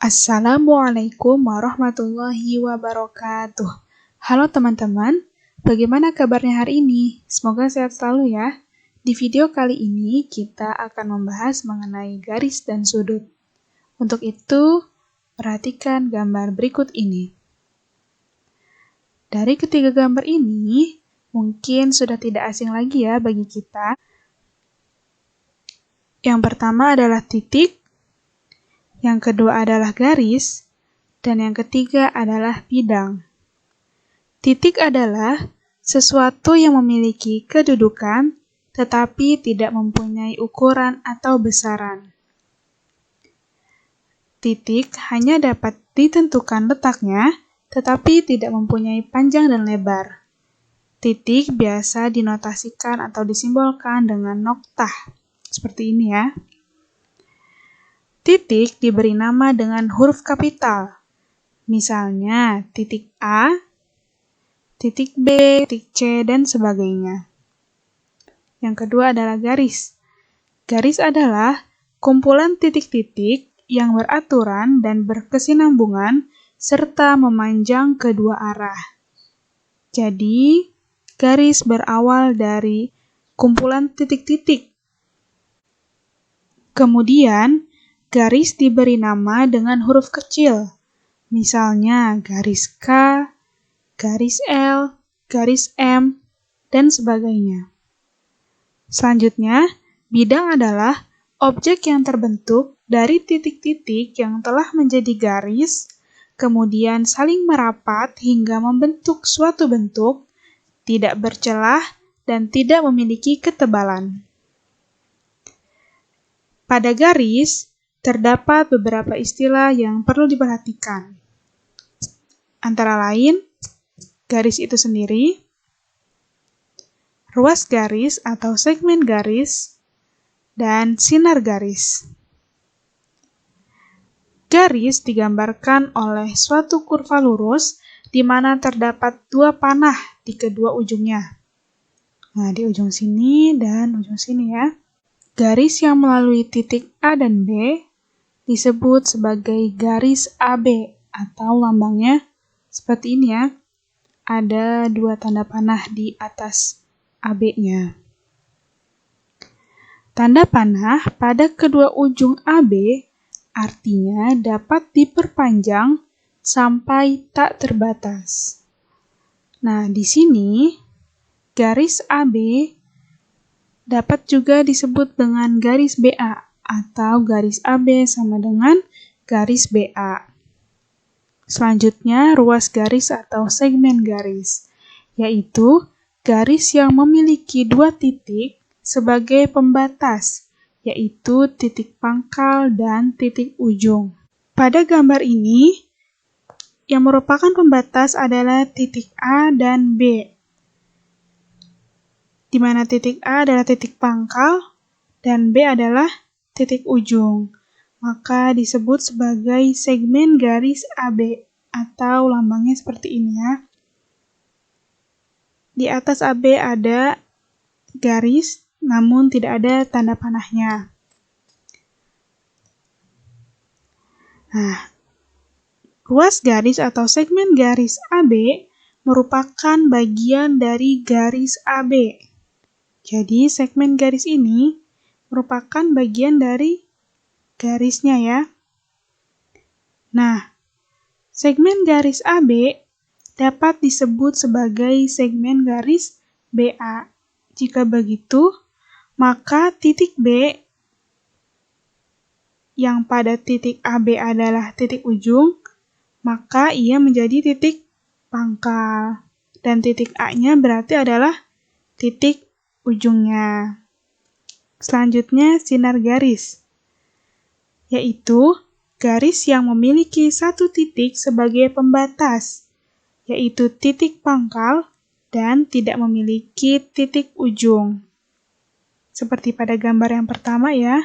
Assalamualaikum warahmatullahi wabarakatuh. Halo teman-teman, bagaimana kabarnya hari ini? Semoga sehat selalu ya. Di video kali ini kita akan membahas mengenai garis dan sudut. Untuk itu, perhatikan gambar berikut ini. Dari ketiga gambar ini, mungkin sudah tidak asing lagi ya bagi kita. Yang pertama adalah titik, yang kedua adalah garis, dan yang ketiga adalah bidang. Titik adalah sesuatu yang memiliki kedudukan, tetapi tidak mempunyai ukuran atau besaran. Titik hanya dapat ditentukan letaknya, tetapi tidak mempunyai panjang dan lebar. Titik biasa dinotasikan atau disimbolkan dengan noktah, seperti ini ya. Titik diberi nama dengan huruf kapital, misalnya titik A, titik B, titik C, dan sebagainya. Yang kedua adalah garis. Garis adalah kumpulan titik-titik yang beraturan dan berkesinambungan serta memanjang kedua arah. Jadi, garis berawal dari kumpulan titik-titik. Kemudian, garis diberi nama dengan huruf kecil, misalnya garis K, garis L, garis M, dan sebagainya. Selanjutnya, bidang adalah objek yang terbentuk dari titik-titik yang telah menjadi garis, kemudian saling merapat hingga membentuk suatu bentuk, tidak bercelah, dan tidak memiliki ketebalan. Pada garis, terdapat beberapa istilah yang perlu diperhatikan. Antara lain, garis itu sendiri, ruas garis atau segmen garis, dan sinar garis. Garis digambarkan oleh suatu kurva lurus di mana terdapat dua panah di kedua ujungnya. Nah, di ujung sini dan ujung sini ya. Garis yang melalui titik A dan B disebut sebagai garis AB atau lambangnya seperti ini ya. Ada dua tanda panah di atas AB-nya. Tanda panah pada kedua ujung AB artinya dapat diperpanjang sampai tak terbatas. Nah, di sini garis AB dapat juga disebut dengan garis BA atau garis AB sama dengan garis BA. Selanjutnya, ruas garis atau segmen garis, yaitu garis yang memiliki dua titik sebagai pembatas, yaitu titik pangkal dan titik ujung. Pada gambar ini, yang merupakan pembatas adalah titik A dan B, di mana titik A adalah titik pangkal dan B adalah titik ujung. Maka disebut sebagai segmen garis AB atau lambangnya seperti ini ya. Di atas AB ada garis, namun tidak ada tanda panahnya. Nah, ruas garis atau segmen garis AB merupakan bagian dari garis AB. Jadi, segmen garis ini merupakan bagian dari garisnya ya. Nah, segmen garis AB dapat disebut sebagai segmen garis BA. Jika begitu, maka titik B yang pada titik AB adalah titik ujung, maka ia menjadi titik pangkal. Dan titik A-nya berarti adalah titik ujungnya. Selanjutnya, sinar garis, yaitu garis yang memiliki satu titik sebagai pembatas, yaitu titik pangkal dan tidak memiliki titik ujung. Seperti pada gambar yang pertama ya.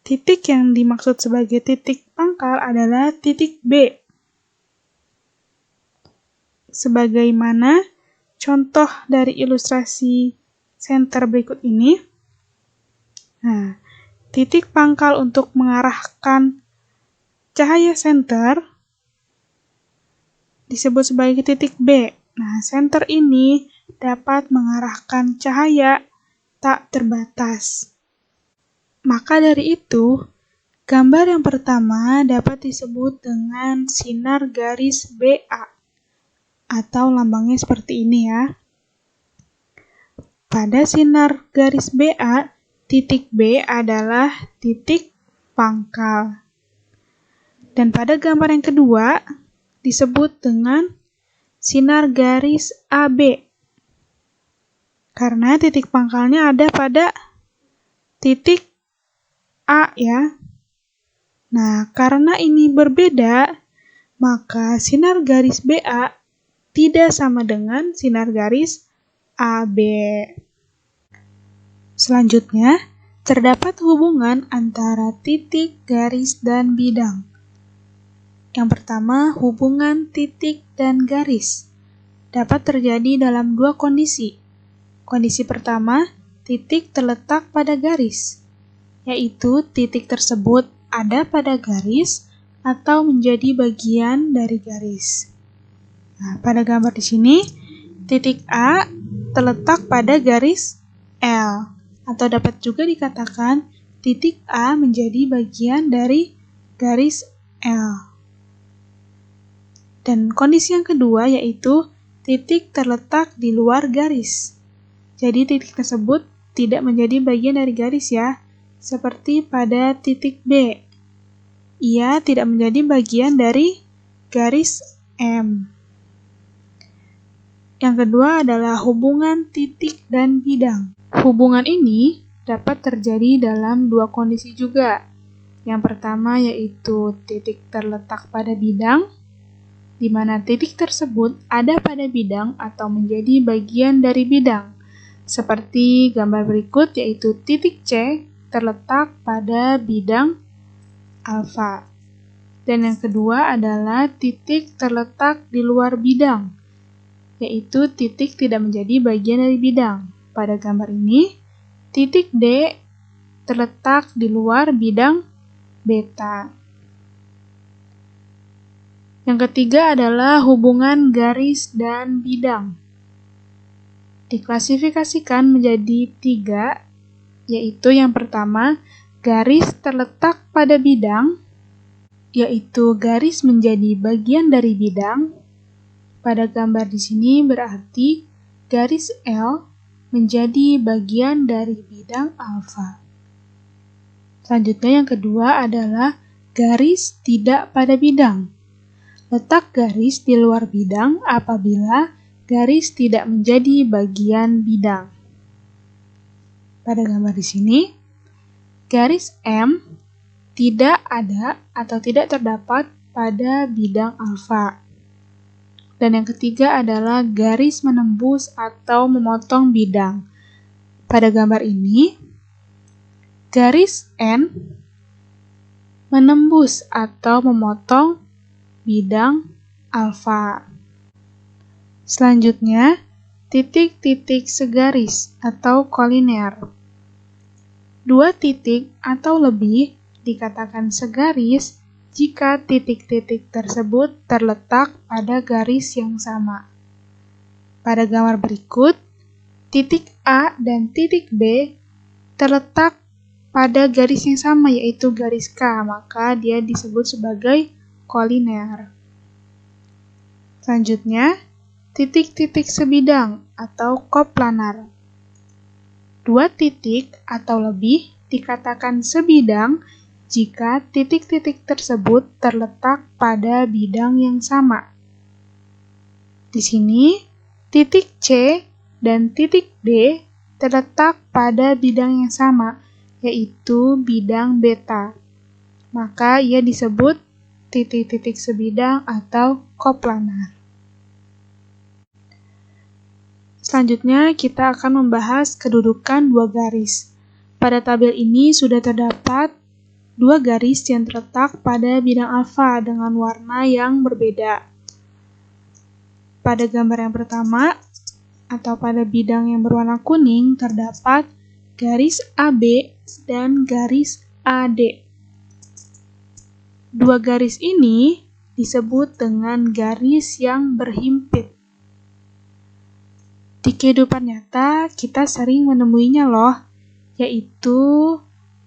Titik yang dimaksud sebagai titik pangkal adalah titik B. Sebagaimana contoh dari ilustrasi center berikut ini. Nah, titik pangkal untuk mengarahkan cahaya senter disebut sebagai titik B. Nah, senter ini dapat mengarahkan cahaya tak terbatas. Maka dari itu, gambar yang pertama dapat disebut dengan sinar garis BA, atau lambangnya seperti ini ya. Pada sinar garis BA, titik B adalah titik pangkal. Dan pada gambar yang kedua, disebut dengan sinar garis AB. Karena titik pangkalnya ada pada titik A ya. Nah, karena ini berbeda, maka sinar garis BA tidak sama dengan sinar garis AB. Selanjutnya, terdapat hubungan antara titik, garis, dan bidang. Yang pertama, hubungan titik dan garis dapat terjadi dalam dua kondisi. Kondisi pertama, titik terletak pada garis, yaitu titik tersebut ada pada garis atau menjadi bagian dari garis. Nah, pada gambar di sini, titik A terletak pada garis L, atau dapat juga dikatakan titik A menjadi bagian dari garis L. Dan kondisi yang kedua yaitu titik terletak di luar garis. Jadi titik tersebut tidak menjadi bagian dari garis ya, seperti pada titik B. Ia tidak menjadi bagian dari garis M. Yang kedua adalah hubungan titik dan bidang. Hubungan ini dapat terjadi dalam dua kondisi juga. Yang pertama yaitu titik terletak pada bidang, di mana titik tersebut ada pada bidang atau menjadi bagian dari bidang. Seperti gambar berikut yaitu titik C terletak pada bidang alfa. Dan yang kedua adalah titik terletak di luar bidang, yaitu titik tidak menjadi bagian dari bidang. Pada gambar ini, titik D terletak di luar bidang beta. Yang ketiga adalah hubungan garis dan bidang. Diklasifikasikan menjadi 3, yaitu yang pertama, garis terletak pada bidang, yaitu garis menjadi bagian dari bidang. Pada gambar di sini berarti garis L menjadi bagian dari bidang alfa. Selanjutnya yang kedua adalah garis tidak pada bidang. Letak garis di luar bidang apabila garis tidak menjadi bagian bidang. Pada gambar di sini, garis M tidak ada atau tidak terdapat pada bidang alfa. Dan yang ketiga adalah garis menembus atau memotong bidang. Pada gambar ini, garis N menembus atau memotong bidang alfa. Selanjutnya, titik-titik segaris atau kolinear. Dua titik atau lebih dikatakan segaris jika titik-titik tersebut terletak pada garis yang sama. Pada gambar berikut, titik A dan titik B terletak pada garis yang sama yaitu garis K, maka dia disebut sebagai kolinear. Selanjutnya, titik-titik sebidang atau koplanar. Dua titik atau lebih dikatakan sebidang jika titik-titik tersebut terletak pada bidang yang sama. Di sini, titik C dan titik D terletak pada bidang yang sama, yaitu bidang beta. Maka ia disebut titik-titik sebidang atau koplanar. Selanjutnya, kita akan membahas kedudukan dua garis. Pada tabel ini sudah terdapat dua garis yang terletak pada bidang alfa dengan warna yang berbeda. Pada gambar yang pertama, atau pada bidang yang berwarna kuning, terdapat garis AB dan garis AD. Dua garis ini disebut dengan garis yang berhimpit. Di kehidupan nyata, kita sering menemuinya loh, yaitu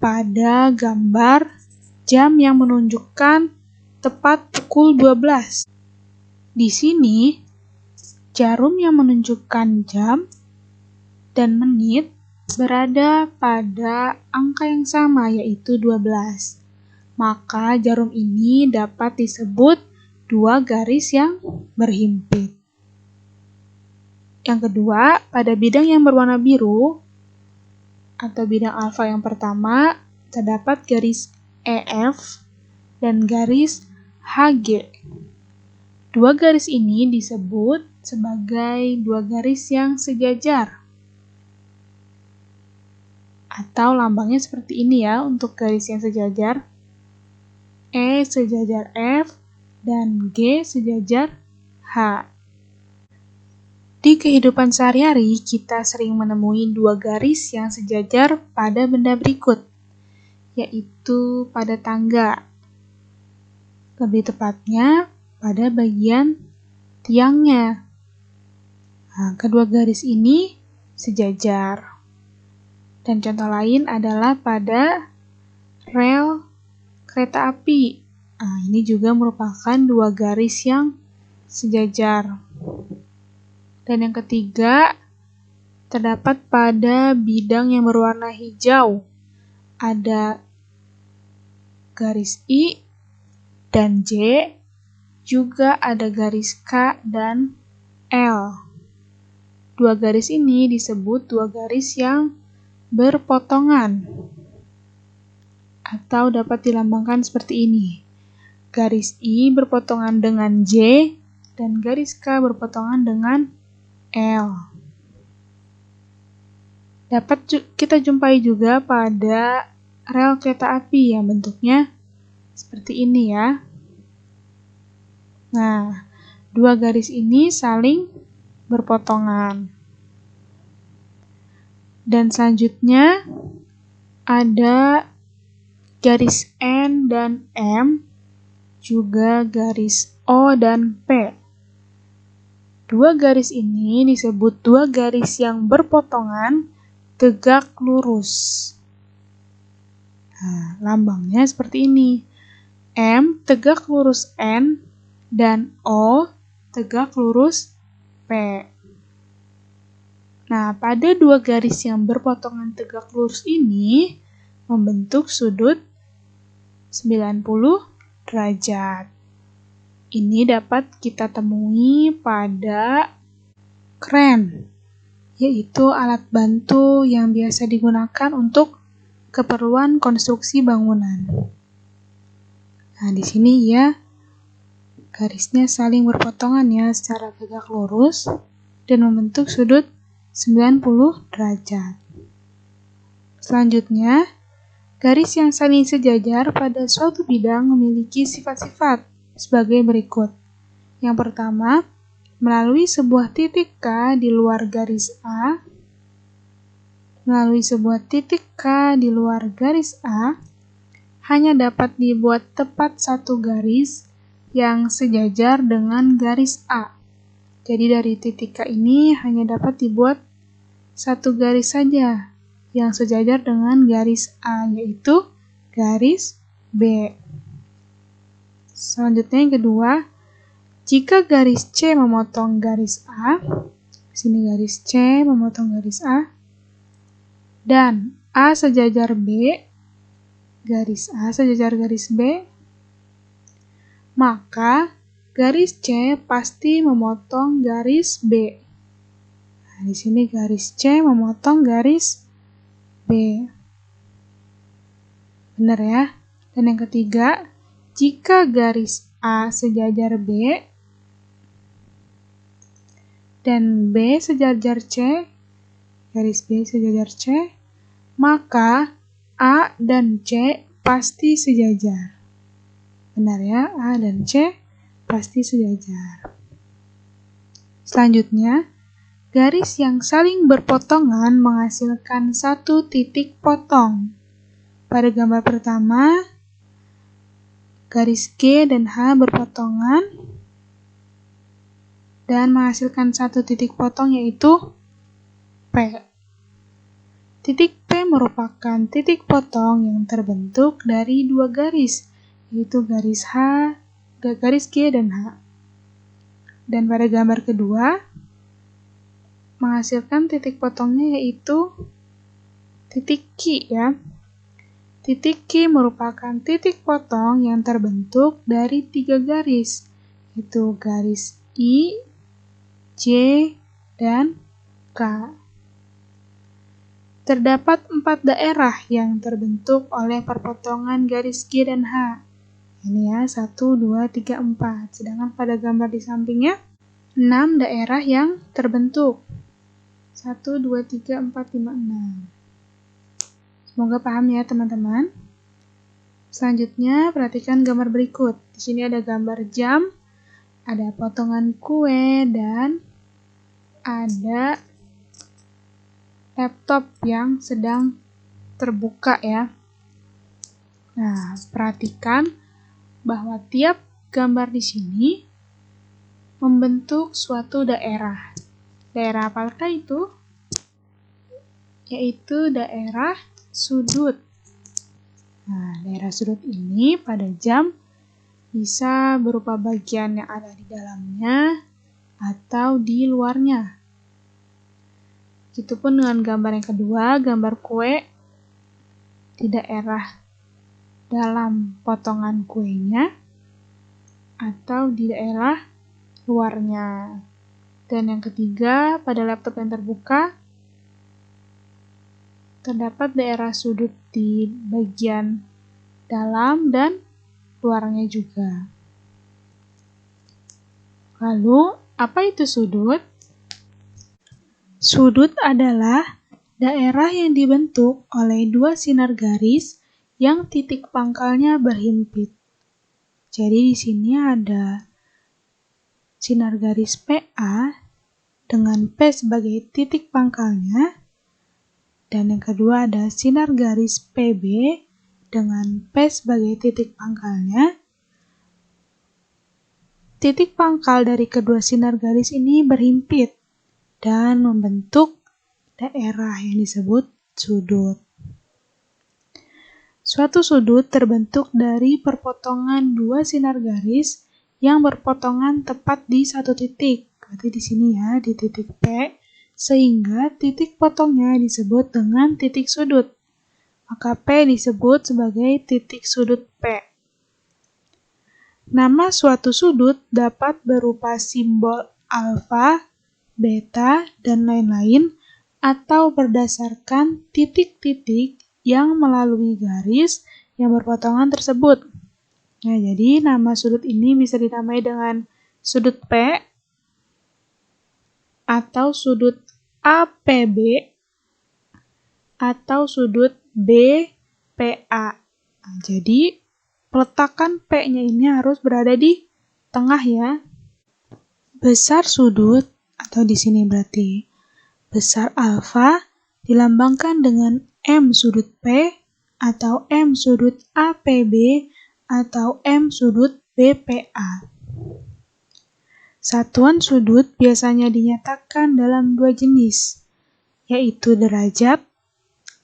pada gambar jam yang menunjukkan tepat pukul 12. Di sini, jarum yang menunjukkan jam dan menit berada pada angka yang sama, yaitu 12. Maka jarum ini dapat disebut dua garis yang berhimpit. Yang kedua, pada bidang yang berwarna biru atau bidang alfa yang pertama, terdapat garis EF dan garis HG. Dua garis ini disebut sebagai dua garis yang sejajar. Atau lambangnya seperti ini ya untuk garis yang sejajar. E sejajar F dan G sejajar H. Di kehidupan sehari-hari, kita sering menemui dua garis yang sejajar pada benda berikut, yaitu pada tangga. Lebih tepatnya, pada bagian tiangnya. Nah, kedua garis ini sejajar. Dan contoh lain adalah pada rel kereta api. Nah, ini juga merupakan dua garis yang sejajar. Dan yang ketiga, terdapat pada bidang yang berwarna hijau. Ada garis I dan J, juga ada garis K dan L. Dua garis ini disebut dua garis yang berpotongan. Atau dapat dilambangkan seperti ini. Garis I berpotongan dengan J, dan garis K berpotongan dengan L. Dapat kita jumpai juga pada rel kereta api yang bentuknya seperti ini ya. Nah, dua garis ini saling berpotongan. Dan selanjutnya ada garis N dan M, juga garis O dan P. Dua garis ini disebut dua garis yang berpotongan tegak lurus. Nah, lambangnya seperti ini. M tegak lurus N dan O tegak lurus P. Nah, pada dua garis yang berpotongan tegak lurus ini membentuk sudut 90 derajat. Ini dapat kita temui pada kren, yaitu alat bantu yang biasa digunakan untuk keperluan konstruksi bangunan. Nah, di sini ya garisnya saling berpotongan ya secara tegak lurus dan membentuk sudut 90 derajat. Selanjutnya, garis yang saling sejajar pada suatu bidang memiliki sifat-sifat sebagai berikut. Yang pertama, melalui sebuah titik K di luar garis A, melalui sebuah titik K di luar garis A, hanya dapat dibuat tepat satu garis yang sejajar dengan garis A. Jadi dari titik K ini hanya dapat dibuat satu garis saja yang sejajar dengan garis A, yaitu garis B. Selanjutnya yang kedua, jika garis C memotong garis A, sini garis C memotong garis A, dan A sejajar B, garis A sejajar garis B, maka garis C pasti memotong garis B. Nah, di sini garis C memotong garis B. Benar ya? Dan yang ketiga, jika garis A sejajar B dan B sejajar C, garis B sejajar C, maka A dan C pasti sejajar. Benar ya? A dan C pasti sejajar. Selanjutnya, garis yang saling berpotongan menghasilkan satu titik potong. Pada gambar pertama, garis G dan H berpotongan dan menghasilkan satu titik potong yaitu P. Titik P merupakan titik potong yang terbentuk dari dua garis, yaitu garis G dan H. Dan pada gambar kedua, menghasilkan titik potongnya yaitu titik Q ya. Titik Q merupakan titik potong yang terbentuk dari tiga garis, yaitu garis I, J, dan K. Terdapat 4 daerah yang terbentuk oleh perpotongan garis G dan H. Ini ya, 1, 2, 3, 4. Sedangkan pada gambar di sampingnya, 6 daerah yang terbentuk. 1, 2, 3, 4, 5, 6. Semoga paham ya teman-teman. Selanjutnya, perhatikan gambar berikut. Di sini ada gambar jam, ada potongan kue, dan ada laptop yang sedang terbuka ya. Nah, perhatikan bahwa tiap gambar di sini membentuk suatu daerah. Daerah apakah itu? Yaitu daerah sudut. Nah, daerah sudut ini pada jam bisa berupa bagian yang ada di dalamnya atau di luarnya. Begitupun dengan gambar yang kedua, gambar kue di daerah dalam potongan kuenya atau di daerah luarnya. Dan yang ketiga, pada laptop yang terbuka, terdapat daerah sudut di bagian dalam dan luarnya juga. Lalu, apa itu sudut? Sudut adalah daerah yang dibentuk oleh dua sinar garis yang titik pangkalnya berhimpit. Jadi di sini ada sinar garis PA dengan P sebagai titik pangkalnya, dan yang kedua ada sinar garis PB dengan P sebagai titik pangkalnya. Titik pangkal dari kedua sinar garis ini berhimpit dan membentuk daerah yang disebut sudut. Suatu sudut terbentuk dari perpotongan dua sinar garis yang berpotongan tepat di satu titik. Berarti di sini ya, di titik P, sehingga titik potongnya disebut dengan titik sudut. Maka P disebut sebagai titik sudut P. Nama suatu sudut dapat berupa simbol alfa, beta, dan lain-lain, atau berdasarkan titik-titik yang melalui garis yang berpotongan tersebut. Nah, jadi nama sudut ini bisa dinamai dengan sudut P, atau sudut APB, atau sudut BPA. Nah, jadi peletakan P-nya ini harus berada di tengah ya. Besar sudut, atau di sini berarti besar alfa, dilambangkan dengan M sudut P, atau M sudut APB, atau M sudut BPA. Satuan sudut biasanya dinyatakan dalam dua jenis, yaitu derajat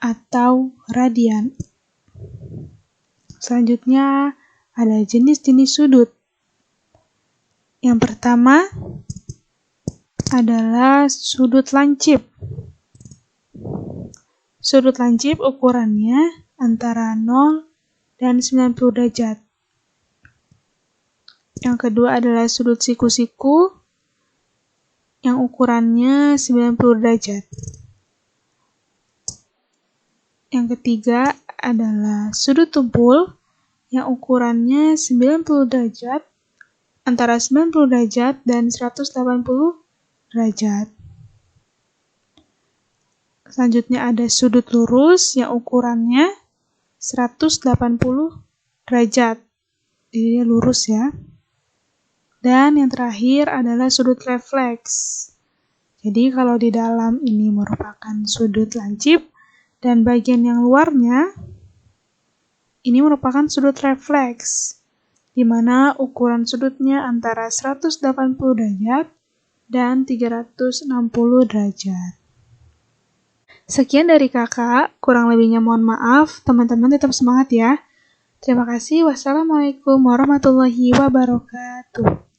atau radian. Selanjutnya ada jenis-jenis sudut. Yang pertama adalah sudut lancip. Sudut lancip ukurannya antara 0 dan 90 derajat. Yang kedua adalah sudut siku-siku yang ukurannya 90 derajat. Yang ketiga adalah sudut tumpul yang ukurannya 90 derajat, antara 90 derajat dan 180 derajat. Selanjutnya ada sudut lurus yang ukurannya 180 derajat. Jadi lurus ya. Dan yang terakhir adalah sudut refleks. Jadi kalau di dalam ini merupakan sudut lancip dan bagian yang luarnya ini merupakan sudut refleks. di mana ukuran sudutnya antara 180 derajat dan 360 derajat. Sekian dari kakak, kurang lebihnya mohon maaf, teman-teman tetap semangat ya. Terima kasih, wassalamualaikum warahmatullahi wabarakatuh.